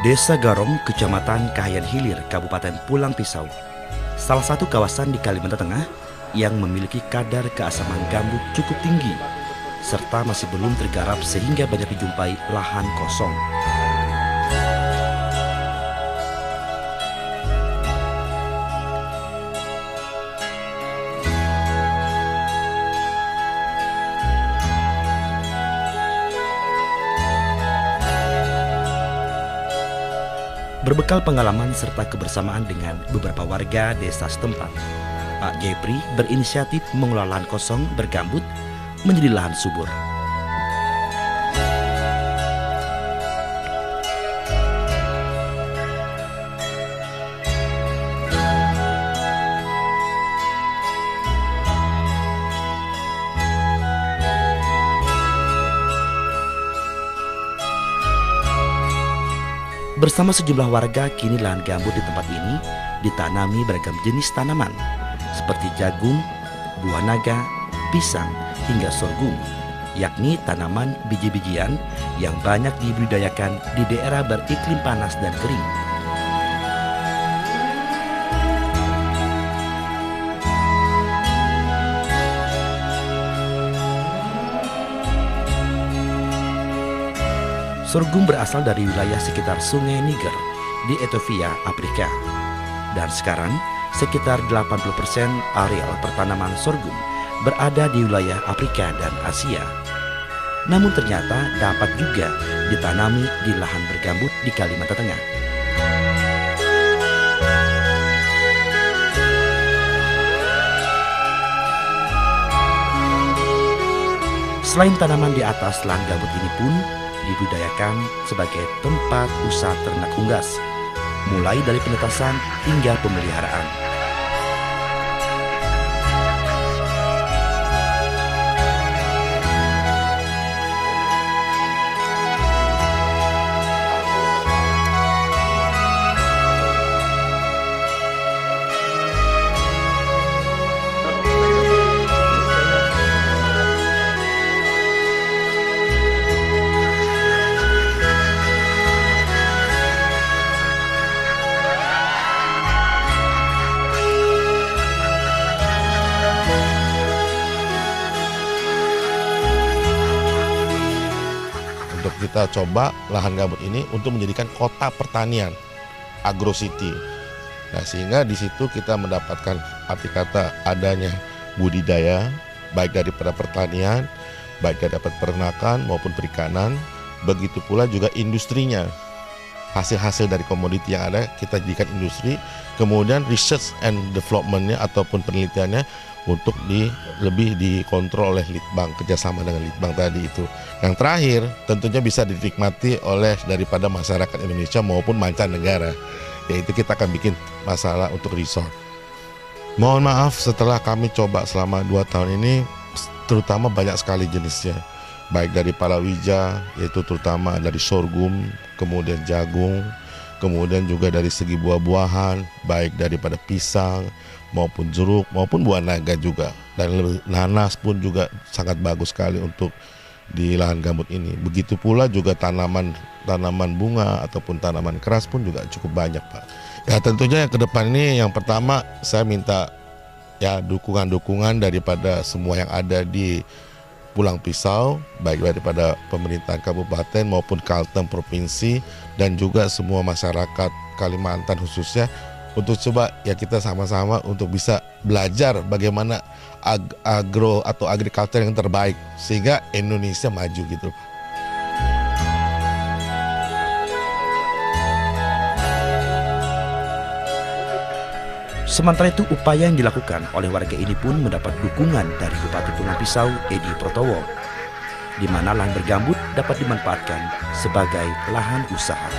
Desa Garong, Kecamatan Kahayan Hilir, Kabupaten Pulang Pisau, salah satu kawasan di Kalimantan Tengah yang memiliki kadar keasaman gambut cukup tinggi, serta masih belum tergarap sehingga banyak dijumpai lahan kosong. Berbekal pengalaman serta kebersamaan dengan beberapa warga desa setempat, Pak Jepri berinisiatif mengelola lahan kosong bergambut menjadi lahan subur. Bersama sejumlah warga, kini lahan gambut di tempat ini ditanami beragam jenis tanaman seperti jagung, buah naga, pisang, hingga sorghum, yakni tanaman biji-bijian yang banyak dibudidayakan di daerah beriklim panas dan kering. Sorghum berasal dari wilayah sekitar Sungai Niger di Ethiopia, Afrika. Dan sekarang, sekitar 80% areal pertanaman sorghum berada di wilayah Afrika dan Asia. Namun ternyata dapat juga ditanami di lahan bergambut di Kalimantan Tengah. Selain tanaman di atas lahan gambut ini pun dibudidayakan sebagai tempat usaha ternak unggas, mulai dari penetasan hingga pemeliharaan. Untuk kita coba lahan gambut ini untuk menjadikan kota pertanian, agro city. Nah, sehingga di situ kita mendapatkan arti kata adanya budidaya, baik daripada pertanian, baik daripada peternakan maupun perikanan. Begitu pula juga industrinya. Hasil-hasil dari komoditi yang ada kita jadikan industri, kemudian research and development-nya ataupun penelitiannya untuk lebih dikontrol oleh Litbang, kerjasama dengan Litbang tadi itu. Yang terakhir tentunya bisa dinikmati oleh daripada masyarakat Indonesia maupun mancanegara, yaitu kita akan bikin masalah untuk resort. Mohon maaf, setelah kami coba selama 2 tahun ini, terutama banyak sekali jenisnya, baik dari palawija, yaitu terutama dari sorghum, kemudian jagung, kemudian juga dari segi buah-buahan, baik daripada pisang maupun jeruk maupun buah naga juga, dan nanas pun juga sangat bagus sekali untuk di lahan gambut ini. Begitu pula juga tanaman bunga ataupun tanaman keras pun juga cukup banyak, Pak. Ya tentunya ke depan ini yang pertama saya minta ya dukungan daripada semua yang ada di Pulang Pisau, baik daripada pemerintahan kabupaten maupun Kalteng provinsi dan juga semua masyarakat Kalimantan khususnya, untuk coba ya kita sama-sama untuk bisa belajar bagaimana agro atau agriculture yang terbaik sehingga Indonesia maju gitu. Sementara itu, upaya yang dilakukan oleh warga ini pun mendapat dukungan dari Bupati Pulang Pisau, Edi Protowo, di mana lahan bergambut dapat dimanfaatkan sebagai lahan usaha.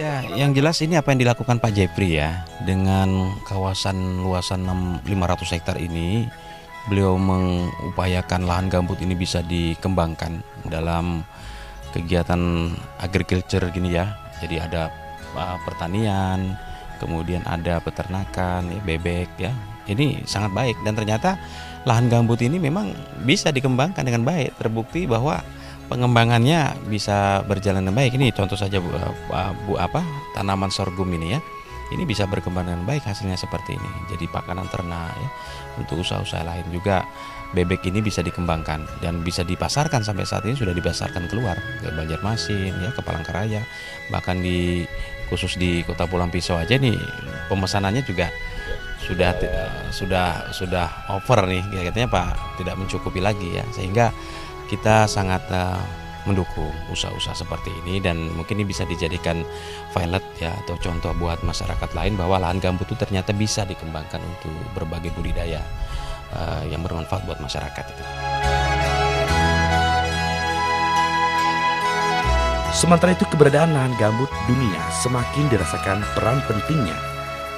Ya, yang jelas ini apa yang dilakukan Pak Jepri ya, dengan kawasan luasan 500 hektar ini, beliau mengupayakan lahan gambut ini bisa dikembangkan dalam kegiatan agriculture gini ya. Jadi ada pertanian, kemudian ada peternakan, ya, bebek ya. Ini sangat baik dan ternyata lahan gambut ini memang bisa dikembangkan dengan baik. Terbukti bahwa pengembangannya bisa berjalan dengan baik. Ini contoh saja tanaman sorghum ini ya. Ini bisa berkembang dengan baik, hasilnya seperti ini. Jadi pakanan ternak ya. Untuk usaha-usaha lain juga bebek ini bisa dikembangkan dan bisa dipasarkan. Sampai saat ini sudah dipasarkan keluar ke Banjarmasin ya, ke Palangkaraya, bahkan khusus di Kota Pulang Pisau aja nih pemesanannya juga sudah over nih, katanya Pak, tidak mencukupi lagi ya, sehingga kita sangat mendukung usaha-usaha seperti ini dan mungkin ini bisa dijadikan pilot ya atau contoh buat masyarakat lain bahwa lahan gambut itu ternyata bisa dikembangkan untuk berbagai budidaya yang bermanfaat buat masyarakat itu. Sementara itu keberadaan lahan gambut dunia semakin dirasakan peran pentingnya,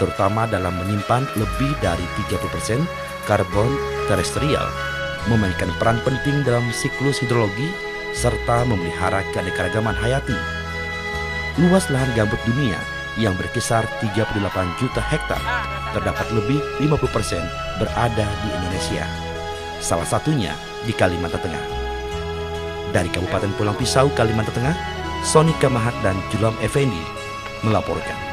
terutama dalam menyimpan lebih dari 30% karbon terestrial, memainkan peran penting dalam siklus hidrologi, serta memelihara keanekaragaman hayati. Luas lahan gambut dunia yang berkisar 38 juta hektar, terdapat lebih 50% berada di Indonesia. Salah satunya di Kalimantan Tengah. Dari Kabupaten Pulang Pisau, Kalimantan Tengah, Sony Kamahat dan Julam Effendi melaporkan.